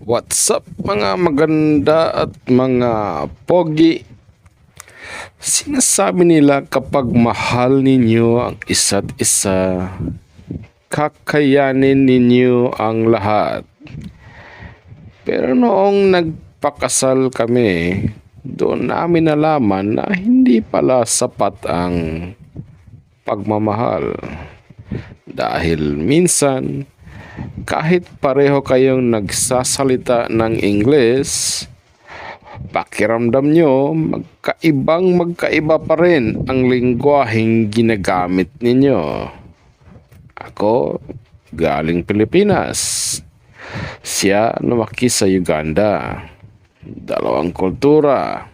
What's up mga maganda at mga pogi? Sinasabi nila kapag mahal ninyo ang isa't isa, kakayanin ninyo ang lahat. Pero noong nagpakasal kami, doon namin nalaman na hindi pala sapat ang pagmamahal. Dahil minsan, kahit pareho kayong nagsasalita ng Ingles, pakiramdam nyo magkaiba pa rin ang lingwaheng ginagamit ninyo. Ako, galing Pilipinas. Siya lumaki sa Uganda. Dalawang kultura,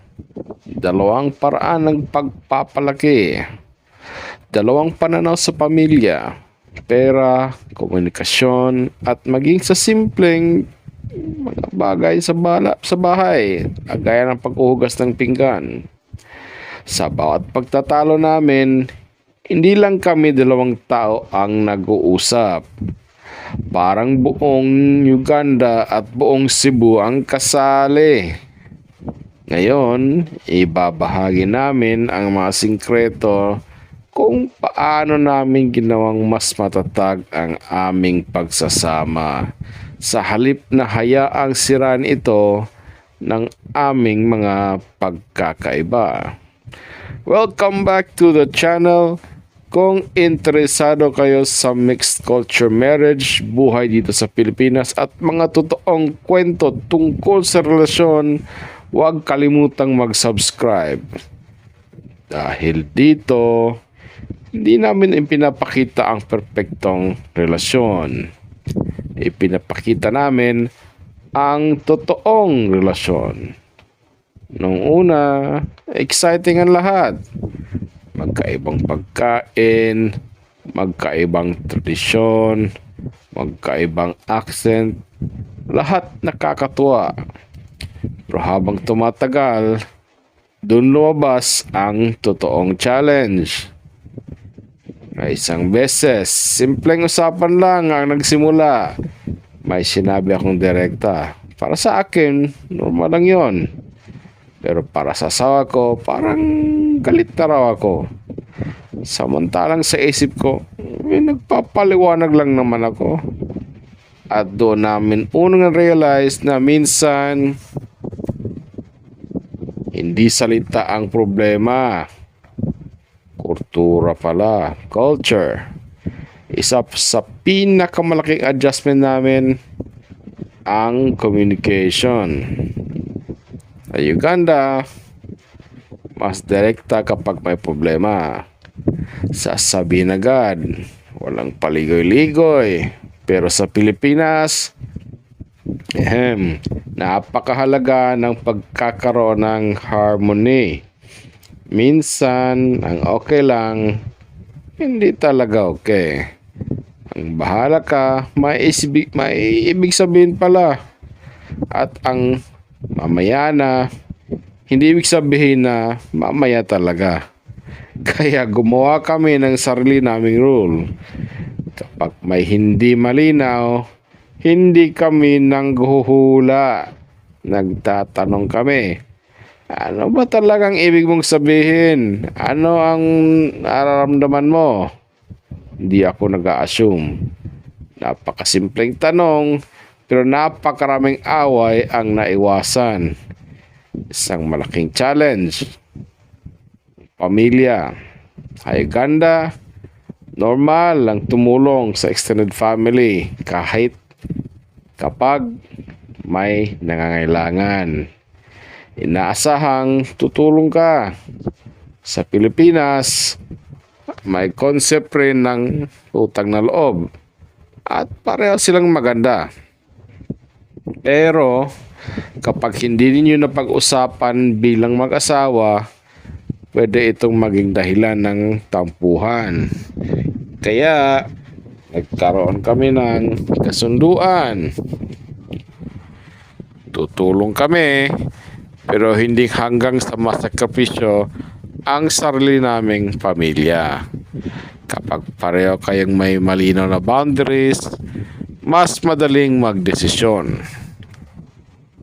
dalawang paraan ng pagpapalaki, dalawang pananaw sa pamilya, pera, komunikasyon, at maging sa simpleng mga bagay sa bahay, gaya ng paghuhugas ng pinggan. Sa bawat pagtatalo namin, hindi lang kami dalawang tao ang nag-uusap. Parang buong Uganda at buong Cebu ang kasali. Ngayon, ibabahagi namin ang mga sikreto kung paano namin ginawang mas matatag ang aming pagsasama sa halip na hayaang siraan ito ng aming mga pagkakaiba. Welcome back to the channel. Kung interesado kayo sa mixed culture marriage, buhay dito sa Pilipinas at mga totoong kwento tungkol sa relasyon, huwag kalimutang mag-subscribe. Dahil dito, hindi namin ipinapakita ang perpektong relasyon. Ipinapakita namin ang totoong relasyon. Nung una, exciting ang lahat. Magkaibang pagkain, magkaibang tradisyon, magkaibang accent, lahat nakakatuwa. Pero habang tumatagal, doon lumabas ang totoong challenge. Isang beses, simpleng usapan lang ang nagsimula. May sinabi akong direkta. Para sa akin, normal lang yon. Pero para sa asawa ko, parang galit na raw ako. Samantalang sa isip ko, nagpapaliwanag lang naman ako. At doon namin unang realize na minsan, hindi salita ang problema. Kultura pala, culture. Isa sa pinakamalaking adjustment namin, ang communication. Sa Uganda, mas direkta kapag may problema. Sasabihin agad, walang paligoy-ligoy. Pero sa Pilipinas, napakahalaga ng pagkakaroon ng harmony. Minsan, ang okay lang, hindi talaga okay. Ang bahala ka, may ibig sabihin pala. At ang mamaya na, hindi ibig sabihin na mamaya talaga. Kaya gumawa kami ng sarili naming rule. Kapag may hindi malinaw, hindi kami nanghuhula. Nagtatanong kami, ano ba talagang ibig mong sabihin? Ano ang nararamdaman mo? Hindi ako nag-a-assume. Napakasimpleng tanong, pero napakaraming away ang naiwasan. Isang malaking challenge. Pamilya. Sa Uganda, normal lang tumulong sa extended family kahit kapag may nangangailangan. Inaasahang tutulong ka. Sa Pilipinas, may concept rin ng utang na loob. At pareho silang maganda. Pero kapag hindi niyo napag-usapan bilang mag-asawa, pwede itong maging dahilan ng tampuhan. Kaya nagkaroon kami ng kasunduan. Tutulong kami, pero hindi hanggang sa masakripisyo ang sarili naming pamilya. Kapag pareho kayong may malinaw na boundaries, mas madaling magdesisyon.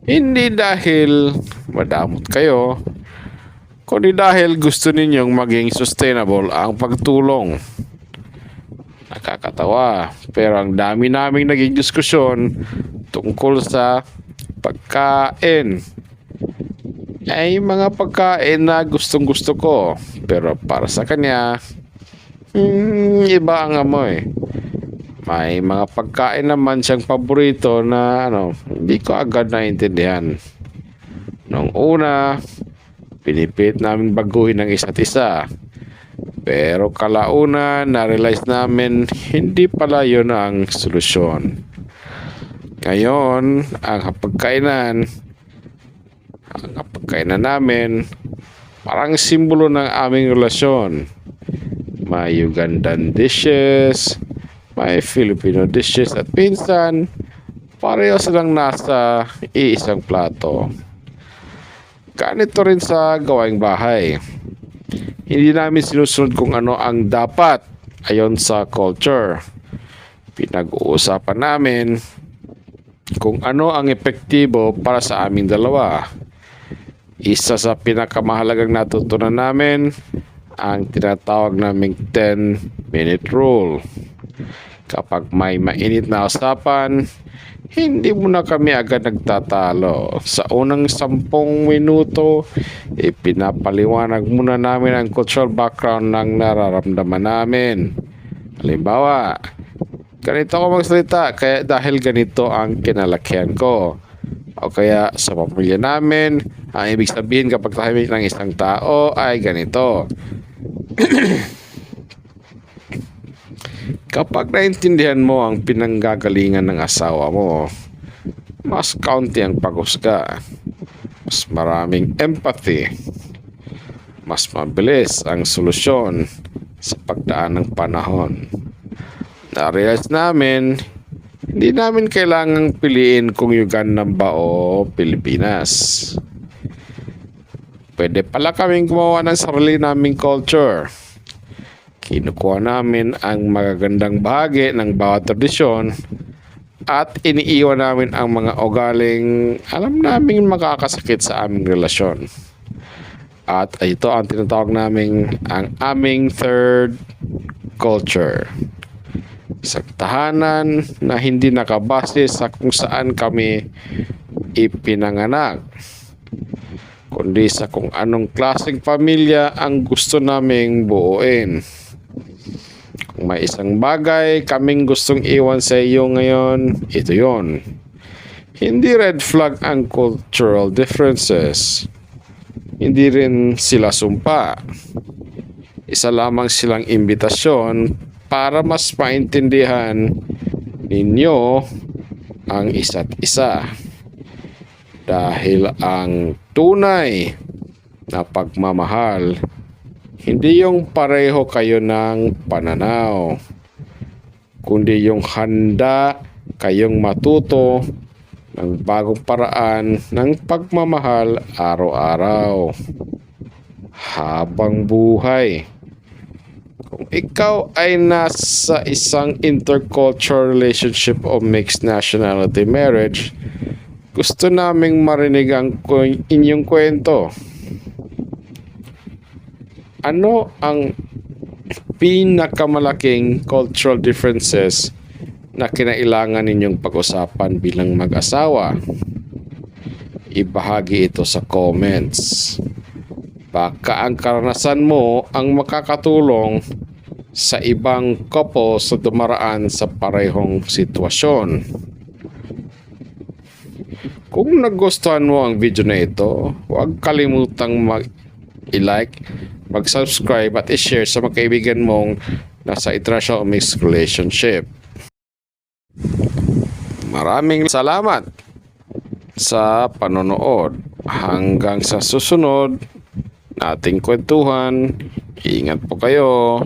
Hindi dahil madamot kayo, kundi dahil gusto ninyong maging sustainable ang pagtulong. Nakakatawa, pero ang dami naming naging diskusyon tungkol sa pagkain. Ay mga pagkain na gustong gusto ko, pero para sa kanya, iba ang amoy. May mga pagkain naman siyang paborito na hindi ko agad naintindihan. Noong una, pinipit namin baguhin ang isa't isa. Pero kalauna, na-realize namin hindi pala yun ang solusyon. Ngayon, ang pagkainan namin, parang simbolo ng aming relasyon. May Ugandan dishes, may Filipino dishes at pinsan, pareho silang nasa iisang plato. Ganito rin sa gawaing bahay. Hindi namin sinusunod kung ano ang dapat ayon sa culture. Pinag-uusapan namin kung ano ang epektibo para sa aming dalawa. Isa sa pinakamahalagang natutunan namin ang tinatawag naming 10-minute rule. Kapag may mainit na usapan, hindi muna kami agad nagtatalo. Sa unang 10 minuto, ipinapaliwanag muna namin ang cultural background ng nararamdaman namin. Halimbawa, ganito ako magsalita dahil ganito ang kinalakihan ko. O kaya sa pamilya namin, ang ibig sabihin kapag tahimik ng isang tao ay ganito. Kapag naintindihan mo ang pinanggagalingan ng asawa mo, mas kaunti ang paghusga, mas maraming empathy, mas mabilis ang solusyon sa pagdaan ng panahon. Na-realize namin, hindi namin kailangang piliin kung Ugandan ba o Pilipinas. Pwede pala kaming gumawa ng sarili naming culture. Kinukuha namin ang magagandang bahagi ng bawat tradisyon at iniiwan namin ang mga ugaling alam naming makakasakit sa aming relasyon. At ito ang tinatawag naming ang aming third culture. Isang tahanan na hindi nakabase sa kung saan kami ipinanganak, kundi sa kung anong klaseng pamilya ang gusto naming buuin. Kung may isang bagay kaming gustong iwan sa iyo ngayon, ito yon. Hindi red flag ang cultural differences. Hindi rin sila sumpa. Isa lamang silang imbitasyon para mas maintindihan ninyo ang isa't isa. Dahil ang tunay na pagmamahal, hindi yung pareho kayo ng pananaw, kundi yung handa kayong matuto ng bagong paraan ng pagmamahal araw-araw habang buhay. Kung ikaw ay nasa isang intercultural relationship o mixed nationality marriage, gusto naming marinig ang inyong kwento. Ano ang pinakamalaking cultural differences na kinailangan ninyong pag-usapan bilang mag-asawa? Ibahagi ito sa comments. Baka ang karanasan mo ang makakatulong sa ibang couple sa dumaraan sa parehong sitwasyon. Kung nagustuhan mo ang video na ito, huwag kalimutang mag-like, mag-subscribe at i-share sa mga kaibigan mong nasa international mixed relationship. Maraming salamat sa panonood. Hanggang sa susunod nating kwentuhan. Ingat po kayo.